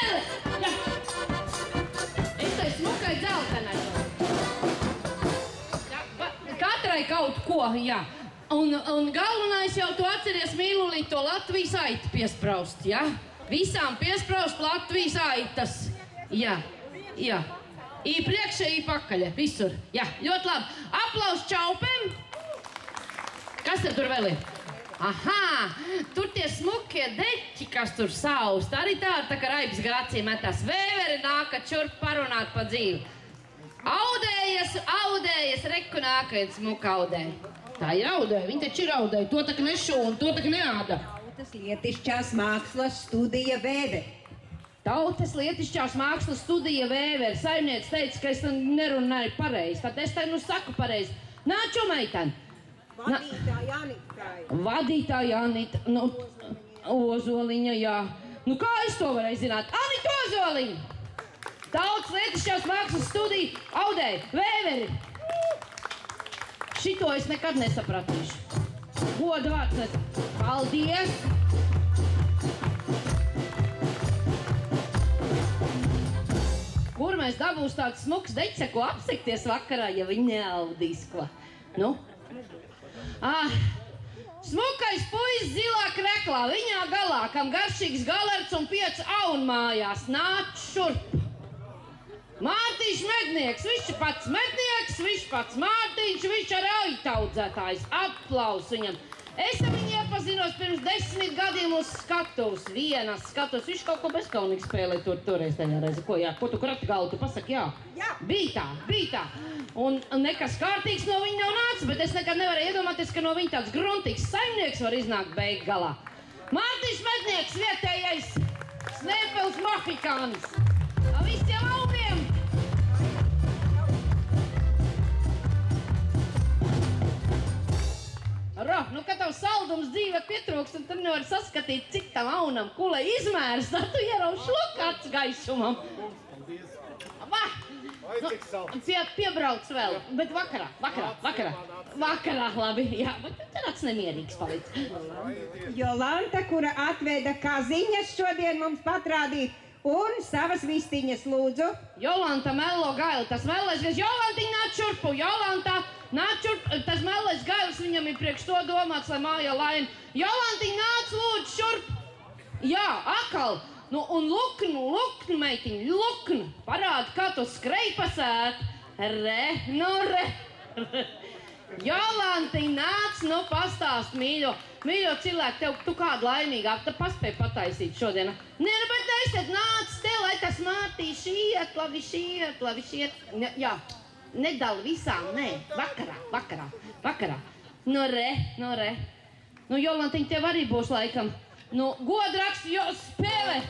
Jā. Es tai smukai dzeltenai. Katrai kaut ko, jā. Un galvenais jau tu atceries, mīlulīt, to Latvijas aitu piespraust, jā? Visām piespraust Latvijas aitas. Jā, jā. I priekšē, I pakaļ, visur. Jā, ļoti labi. Aplaus čaupēm. Kas te tur vēl ir? Aha, tur tie smukie deķi, kas tur saust. Arī tā kā Raibs Gracī metās. Vēveri nāka čurp parunāt pa dzīvi. Audējas, reku nākajad smuka audēja. Tā ir audēja, viņa taču ir audēja. To tak nešūna, to tak neāda. Tautas lietišķās mākslas studija Vēveri. Tautas lietišķās mākslas studija Vēveri. Saimniec teica, ka es nerunāju pareizi. Tad es te nu saku pareizi. Nāču, meiteni. Vadītāja Anita. Vadītāja Anita, nu, Ozoliņa, jā. Nu, kā es to varēju zināt? Anita Ozoliņa! Tautas lietišķās mākslas studija audēja Vēveri. Šito es nekad nesapratīšu. Goda vārds. Paldies! Kur mēs dabūs tāds smuks deķis, ko apsikties vakarā, ja viņi neaudīs ko? Nu? Smukais puisis zilā kreklā, viņā galā, kam garšīgs galerts un 5 aun mājās. Nāc šurp! Mārtiņš mednieks, viņš ir pats mednieks, viņš pats Mārtiņš, viņš ir aitaudzētājs. Aplaus viņam. Es ar viņu iepazinos pirms 10 gadiem uz skatuves, vienas skatuves. Viņš kaut ko bezkaunīgi spēlē toreiz tajā reizi. Ko, jā? Ko tu krati galvu, tu pasaki, jā? Jā. Bija tā. Un nekas kārtīgs no viņa nav nācis, bet es nekad nevarēju iedomāties, ka no viņa tāds gruntīgs saimnieks var iznākt beig galā. Mārtiņš mednieks, vietējais Snēpels Mohikānis. Visiem augiem! Nu, kad tavs saldums dzīvē pietrūkst, un tur nevar saskatīt, cik tam aunam kulē izmērs, tad tu ierauš lokāts gaisumam. Paldies! Piebrauc vēl, bet vakarā, labi, jā, bet tu nāc nemierīgs palic. Jolanta, kura atveda kaziņas šodien mums patrādīt, un savas vistiņas lūdzu. Jolanta Mello Gaila, tas mellais gailis, Jolantiņ nāc šurpu, Jolanta, nāc šurpu, tas mellais gailis viņam ir priekš to domāts, lai mājā laim. Jolantiņ nāc lūdzu šurpu. Jā, akal, nu un luknu, meitiņ, luknu, parādi, kā tu skrej pasēt. Re. Jolantiņ nāc, nu pastāst, mīļo cilvēku, tu kādu laimīgāk, tu paspēj pataisīt šodien. Nē, nu, bet neiet, nāc te, lai tas Mārtīši iet, labi šiet. Jā, nedala visām, nē, vakarā. Nu, re. Nu, Jolantiņ, tev arī būs laikam. Nu, godrakstu, jo spēlē.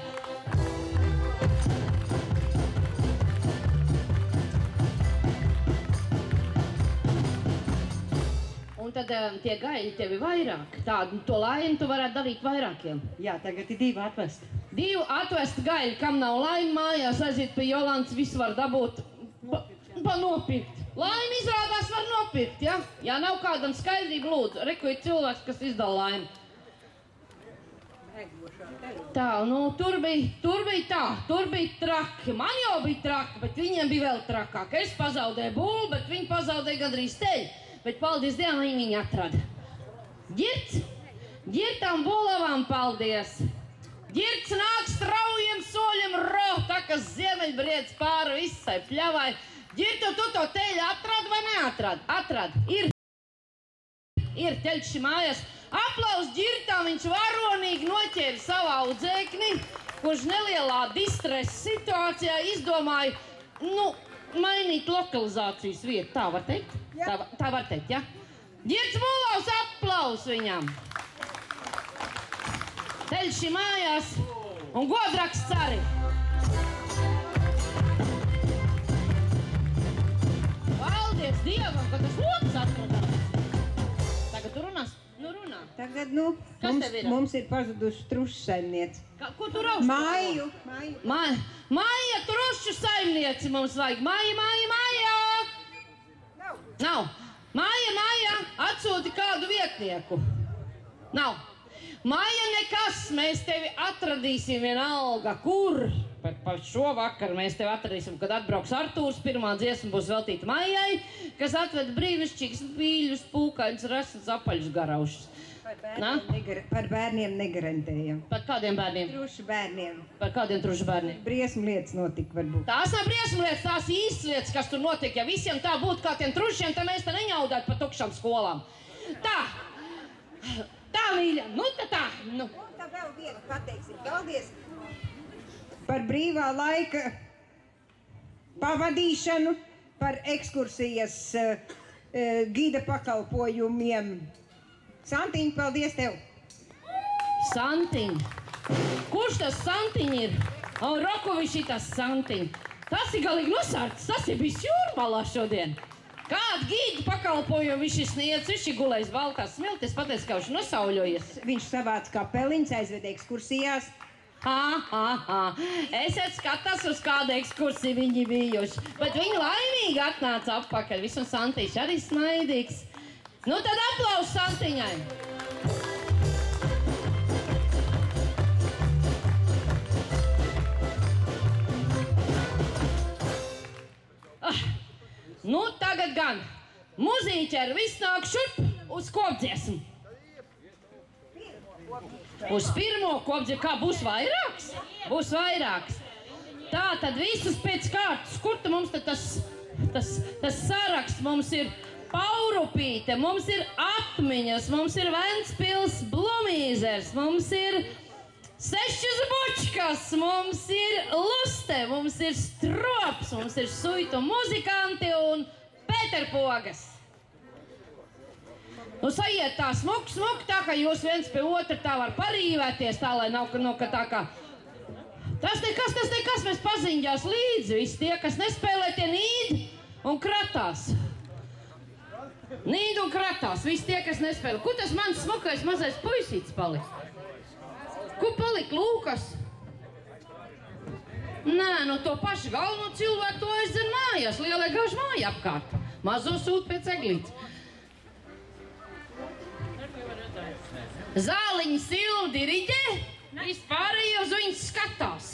Un tad tie gaļi tevi vairāk. Tādu to laimi tu varētu dalīt vairākiem. Jā, tagad ir 2 atvest. 2 atvest gaļi, kam nav laimi mājās, aiziet pie Jolantas, visu var dabūt pa nopirkt. Laimi izrādās var nopirkt, ja? Ja nav kādam skaidrību lūdzu. Reku ir cilvēks, kas izdala laimi. Tā, nu tur bija traki. Man jau bija traki, bet viņiem bija vēl trakāk. Es pazaudēju būlu, bet viņi pazaudēja gandrīz teļu. Bet paldies Dievam, viņi atrada. Ģirtam bulavām paldies. Ģirts nāk straujiem soļiem tā, kas ziemeļbriedz pāri visai pļavai. Ģirtu, tu to teļu atrad vai neatrad? Atrad. Ir teļš mājās. Aplaus Ģirtam, viņš varonīgi noķēra savu audzēkni, kurš nelielā distresa situācijā izdomāja, mainīt lokalizācijas vietu. Tā var teikt? Jā. Tā var teikt, ja? Ģirts Bulavs, aplaus viņam! Teļš mājās un godraksts arī. Paldies Dievam, ka tas loks atradās. Tagad tu runās? Nu runā. Tagad, mums ir pazuduši trušu saimnieci. Ko tu rauši? Māju. Māja, trušu saimnieci mums vajag. Māja! Nav. Māja, atsūti kādu vietnieku. Nav. Māja nekas, mēs tevi atradīsim vienalga, kur. Pa šo vakaru mēs tev atradīsim, kad atbrauks Artūrs. Pirmā dziesma būs veltīta Maijai, kas atveda brīnišķīgus mīļus, pūkaņus, resnus, apaļus garaušus. Par bērniem negarantējam. Par kādiem bērniem? Trušu bērniem. Par kādiem trušu bērniem? Briesmu lietas notika varbūt. Tās nav briesmu lietas, tās īstas lietas, kas tur notika. Ja visiem tā būtu kā tiem trušiem, tad mēs te neņaudētu pa tukšām skolām. Tā, mīļa, nu tā. Nu. Un tā vēl vienu pateiksim. Paldies par brīvā laika pavadīšanu, par ekskursijas gida pakalpojumiem. Santiņ, paldies tev! Santiņ! Kurš tas Santiņ ir? Rokoviši tas Santiņ! Tas ir galīgi nosārts, tas ir bijis Jūrmalā šodien. Kādu gīdu pakalpojumu viņš ir sniedz, viņš ir gulējis baltās smiltis, pateic, ka viņš nosauļojies. Viņš savāc kapeliņas, aizved ekskursijās. Esiet skatās, uz kādu ekskursiju viņi bijuši, bet viņi laimīgi atnāca atpakaļ. Viss un Santīši arī smaidīgs. Nu tad aplausus Santiņai! Nu tagad gan muzīķeri viss nāk šurp uz kopdziesmu. Uz pirmo kopdziesmu, kā būs vairāks? Būs vairāks. Tā tad visus pēc kārtas, kur tu mums tad tas saraksts mums ir? Paurupīte, mums ir Atmiņas, mums ir Ventspils Blumīzers, mums ir Sešas bučkas, mums ir Luste, mums ir Strops, mums ir Suitu muzikanti un Pēterpogas. Nu sajiet tā smuki, tā kā jūs viens pie otra tā var parīvēties, tā lai nav ka tā kā... Tas nekas, mēs paziņģās līdzi, visi tie, kas nespēlē, tie nīd un kratās. Nīd un kratās, visi tie, kas nespēlē. Kur tas mans smukais mazais puisītis palika? Kur palika Lūkas? Nē, nu to pašu galveno cilvēku to aizdzen mājās, lielai gauž māja apkārt. Mazo sūt pēc eglītes. Zāliņa Silva diriģē, vispārējie uz viņas skatās.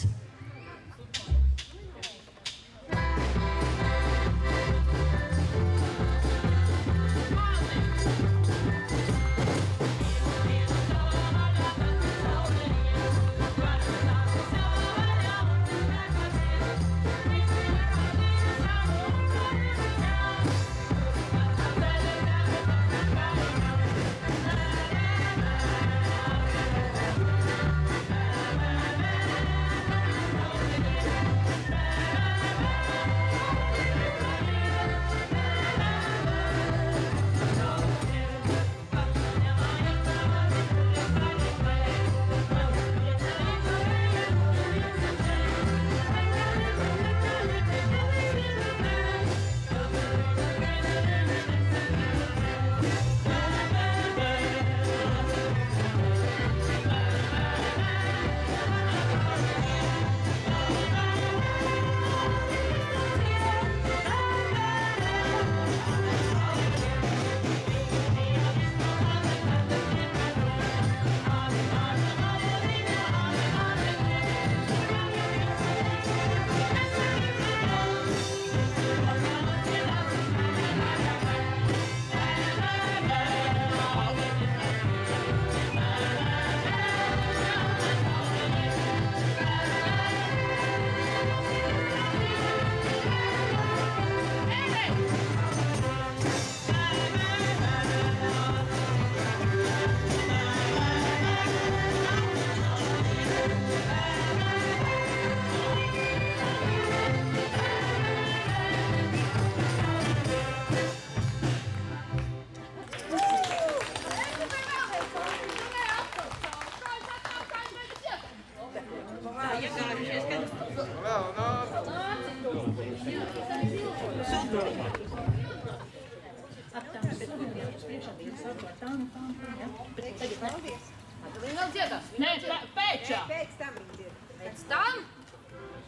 Nē, pēčā. Pēc tam viņi ir.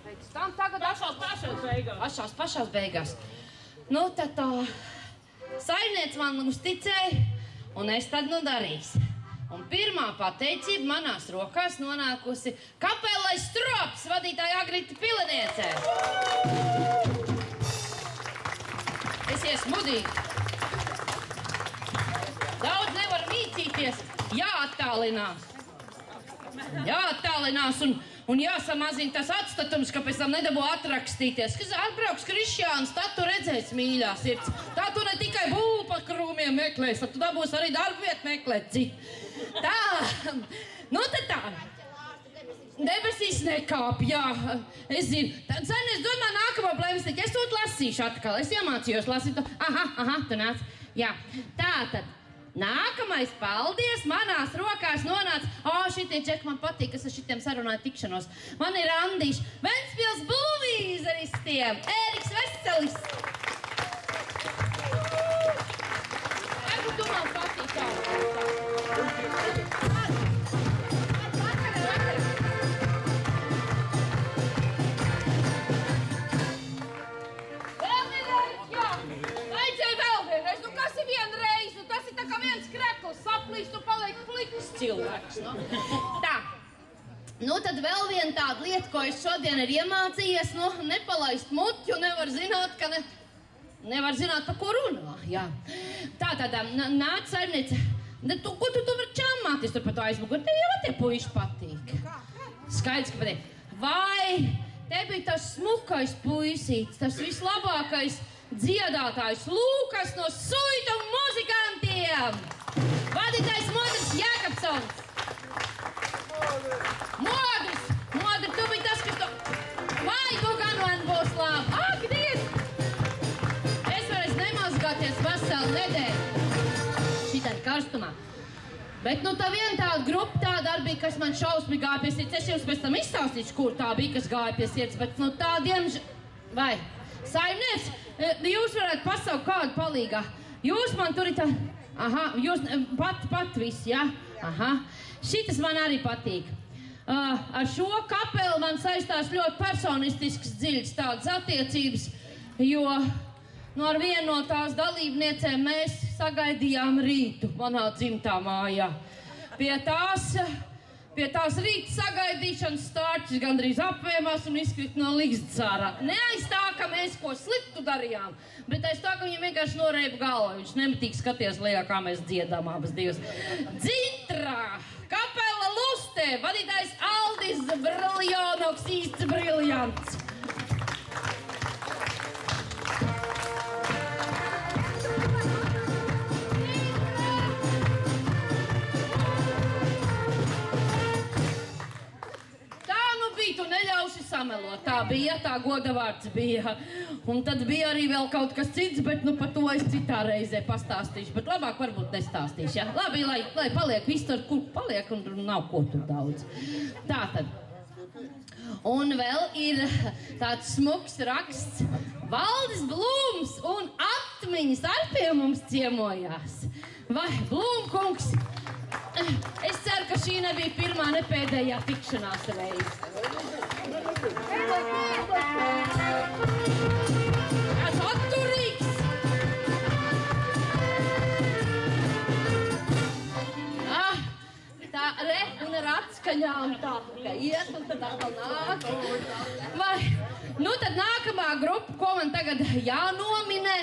Pēc tam tagad pašās beigās. Nu, tad tā saimniec man uzticēja, un es tad nu darīšu. Un pirmā pateicība manās rokās nonākusi Kapelais Strops vadītāja Agrita Pileniecē. Esies mudīgi. Daudz nevar mīcīties, jāattālinās un jāsamazina tas atstatums, ka pēc tam nedabū atrakstīties. Kas atbrauks Krišjāns, tad tu redzēsi mīļā sirds. Tā tu ne tikai būlu pa krūmiem meklēs, tad tu dabūsi arī darbu vietu meklēt citu. Tā, nu tad tā. Debesīs nekāp, jā, es zinu. Tad, es domāju, nākamo plēvisniku, es to lasīšu atkal. Es iemācījos lasīt to. Aha, tu nāc. Jā, tā tad. Nākamais, paldies, manās rokās nonāca. Šitie džeki man patīk, es ar šitiem sarunāju tikšanos. Man ir Andīši, Ventspils bulvīzeristiem, Ēriks Veselis. Varbūt tu man patīk tā. Vēl vienreiz, jā. Vajadzēja vēl vienreiz. Nu kas ir vienreiz? Nu tas ir tā kā viens krekls saplīst un paliek pliks cilvēks. No? Tā. Nu tad vēl viena tāda lieta, ko es šodien ir iemācījies, nu nepalaist muti, un nevar zināt, pa ko runā. Jā. Tā tādā nāc saimniece. Ko tu vari čammāties tur pa to aizmuguri? Tev jau tie puiši patīk. Skaidrs, ka patīk. Vai te bija tas smukais puisīts, tas vislabākais dziedātājs Lūkas no Suitu muzikantiem. Vadītājs Modris Jākapsons. Modri, tu biji tas, kas to... Vai tu gan man būs labi? Ak, Dievs! Es varēs nemazgāties veselu nedēļu. Šitai karstumā. Bet nu tā viena tāda grupa tāda arī bija, kas man šausmīgi gāja pie sirds. Es jums pēc tam izstāstīšu, kur tā bija, kas gāja pie sirds. Bet nu tā Vai, saimnieks, jūs varētu pasaukt kādu palīgā. Jūs man tur ir tā... jūs pat visi, jā? Šitas man arī patīk. Ar šo kapeli man saistās ļoti personistisks dziļas tādas attiecības, jo ar vienu no tās dalībniecēm mēs sagaidījām rītu manā dzimtā mājā. Pie tās rīta sagaidīšanas stārķis gandrīz apvēmās un izkrita no ligzdas ārā. Ne aiz tā, ka mēs ko sliktu darījām, bet aiz tā, ka viņam vienkārši noreiba galva. Viņš nemitīgi skatījās lejā, kā mēs dziedām abas divas. Dzintrā! Kapela Lustē! Vadītājs Aldis Briljonoks, īsts briljants! Tu neļausi samelot. Tā bija, tā goda vārds bija. Un tad bija arī vēl kaut kas cits, bet nu par to es citā reizē pastāstīšu. Bet labāk varbūt nestāstīšu, ja? Labi, lai paliek viss tur, kur paliek, un nav ko tur daudz. Tātad. Un vēl ir tāds smuks raksts. Valdis Blūms un atmiņas ar pie mums ciemojās. Vai, Blūmkungs? Es ceru, ka šī nebija pirmā, ne pēdējā tikšanās reize. Kāds atturīgs! Tā, un ar atskaņām tā, ka iet un tad atkal nāk. Vai, nu tad nākamā grupa, ko man tagad jānominē.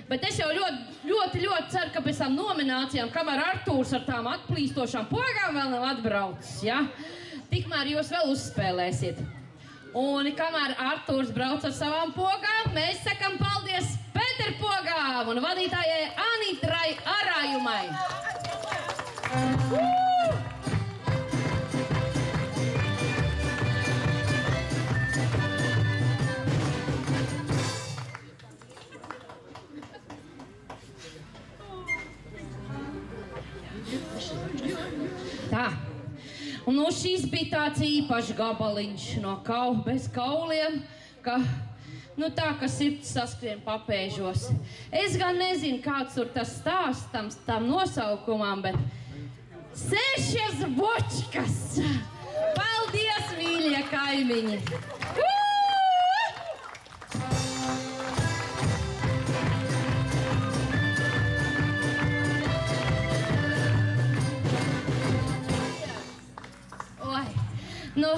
Bet es jau ļoti ceru, ka pēc tām nominācijām, kamēr Artūrs ar tām atplīstošām pogām vēl nav atbraucis, ja? Tikmēr jūs vēl uzspēlēsiet. Un kamēr Artūrs brauc ar savām pogām, mēs sakam paldies Pēterpogām un vadītājai Anitrai Arājumai. Tā, un no šīs bija tāds īpašs gabaliņš no bez kauliem, ka, nu tā, ka sirds saskrien papēžos. Es gan nezinu, kāds tur tas stāsts tam nosaukumam, bet 6 bočkas! Paldies, mīļie kaimiņi! Nu,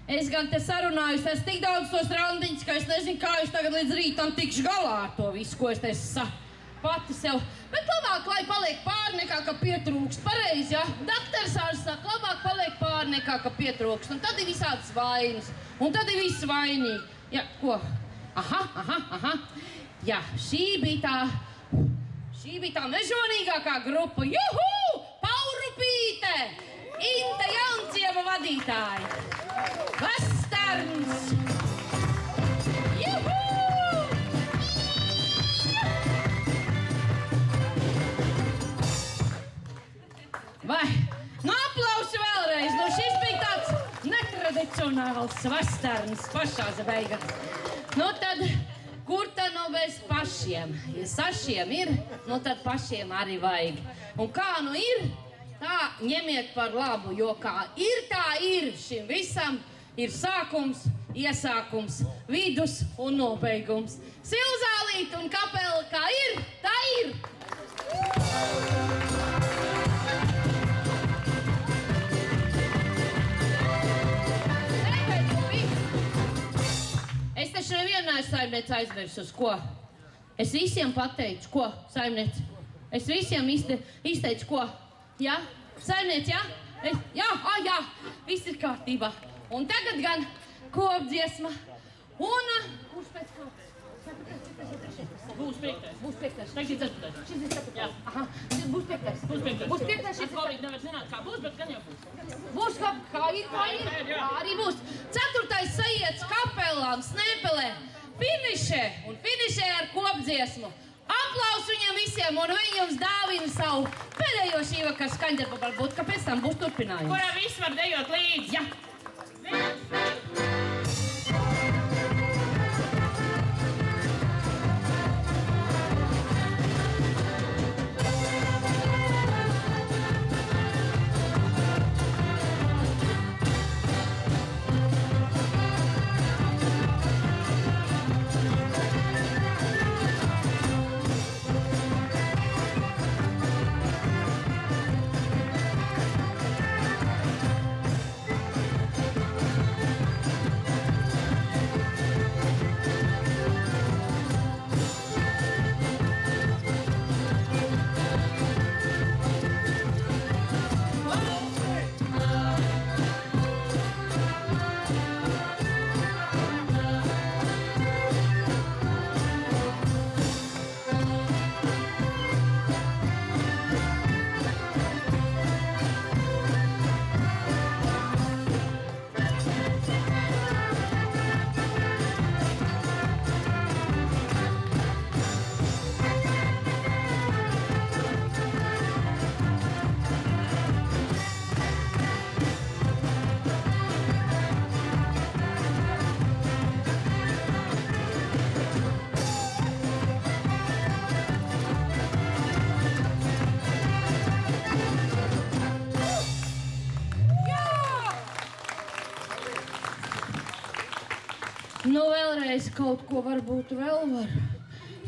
es gan te sarunājos, es tik daudz tos randiņus, ka es nezinu, kā es tagad līdz rītam tikšu galā ar to visu, ko es te pati sev. Bet labāk, lai paliek pāri nekā, ka pietrūkst. Pareizi, ja? Daktars ārsts saka, labāk paliek pāri nekā, ka pietrūkst. Un tad ir visādas vainas. Un tad ir viss vainīgi. Ja, ko? Aha. Jā, šī bija tā mežonīgākā grupa. Juhu! Paurupīte! Inte Jaunciema vadītāja. Vesterns! Juhu! Vai? Nu, aplausi vēlreiz. Nu, šis bija tāds netradicionāls vesterns pašās beigās. Nu, tad, kur tad nu bez pašiem? Ja sašiem ir, nu, tad pašiem arī vajag. Un kā nu ir, tā ņemiet par labu, jo kā ir, tā ir. Šim visam ir sākums, iesākums, vidus un nobeigums. Silzālīt un kapela kā ir, tā ir. Es taču nevienu saimnieci aizmirsus, ko? Es visiem pateicu, ko, saimnieci? Es visiem izteicu, ko? Jā? Saimnieci, jā? Jā, viss ir kārtībā. Un tagad gan kopdziesma. Un, kurš pēc kāds? Būs piektais. Tagad ir ceturtais. Šis ir ceturtais. Jā. Aha, būs piektais. Būs piektais, šis ir Atkal nevar zināt, kā būs, bet gan jau būs. Būs kā ir. Arī būs. Ceturtais sajiets kapelām, snēpelēm. Finišē ar kopdziesmu. Aplausu viņiem visiem, un viņi jums dāvina savu pēdējo šī vakar skaņdarbu, varbūt, ka pēc tam būs turpinājums. Kurā viss var dejot līdzi? Jā. Nu, vēlreiz kaut ko varbūt vēl var.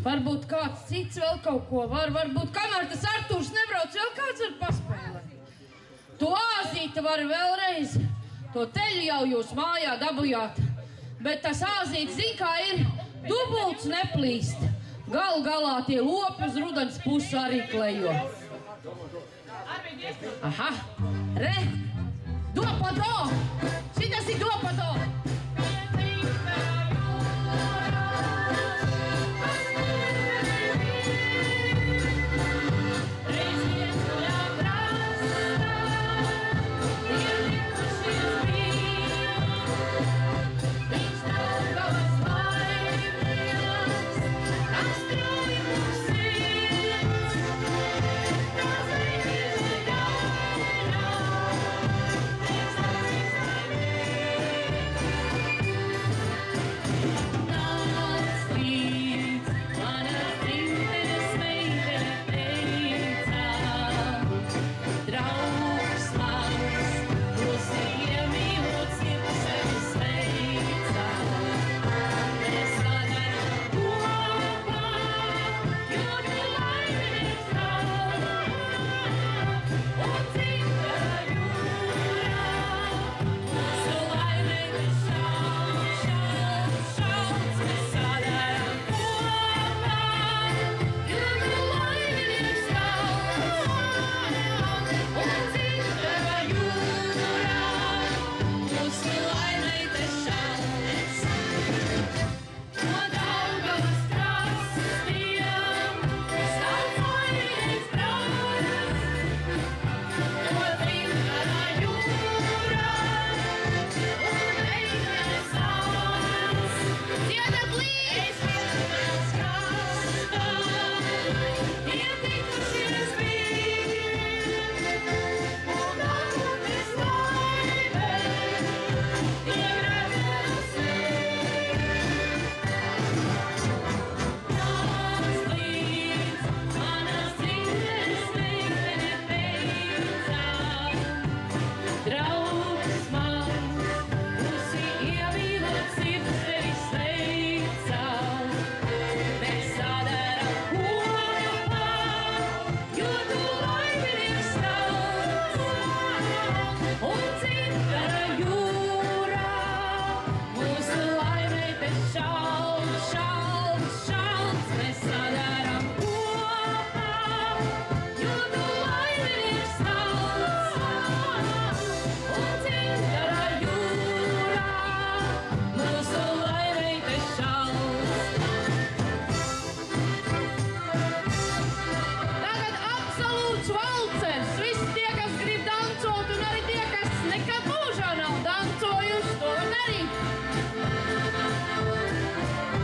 Varbūt kāds cits vēl kaut ko var. Varbūt kamēr tas Artūrs nebrauc, vēl kāds var paspēlēt. To āzīti var vēlreiz. To teļu jau jūs mājā dabujāt. Bet tas āzīts, zin kā ir, dubults neplīst. Galu galā tie lopi uz rudens pusi arī klejo. Aha, re, do! Šitas ir do! būs valcers. Visi tie, kas grib dancot, un arī tie, kas nekad mūžā nav dancojuši, to var darīt.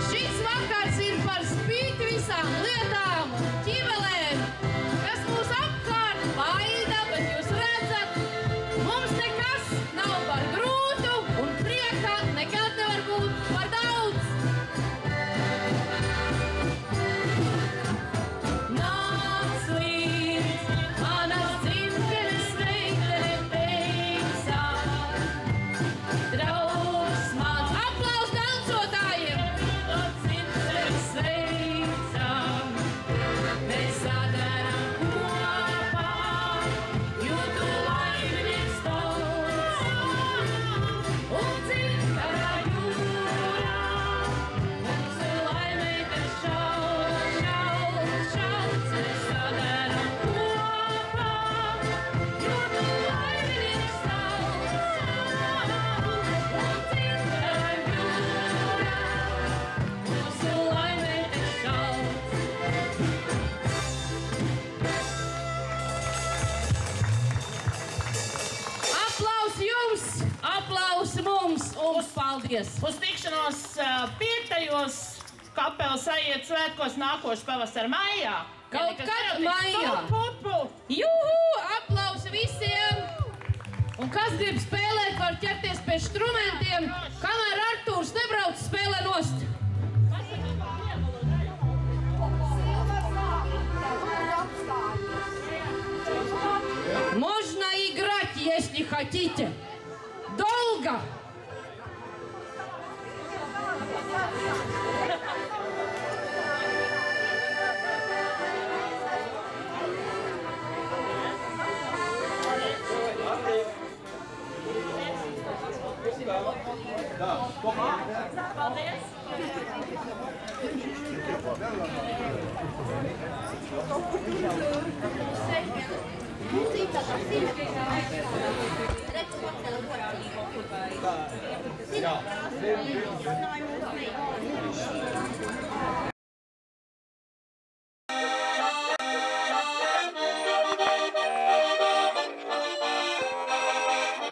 Šis vakars ir par spīti visām lietām un ķibelēm, kas mūs apkārt baida, bet jūs redzat, mums nekas nav par grūtu un prieka nekad nevar būt par daudz. Nāc līdz manas dzimtenes meitene teicām, draugs mans, aplaus dancotājiem! Dzimtenes veicām, mēs sadaram kopā, jūtu laimnieks tauts. Un dzimtā jūrā mums laimēta šauc, mēs sadaram kopā, jūtu laimnieks tauts. Un dzimtā jūrā mums laimēta šauc. Aplaus jums, aplaus mums un paldies! Uz tikšanos 5. kapelas aiet svētkos nākošu pavasara maijā. Kaut kad maijā. Pupu! Juhu! Aplausi visiem! Un kas grib spēlēt, var ķerties pie strumentiem, kamēr Artūrs nebrauc spēlē nost. Можно играть, если хотите. Долго. Paldies!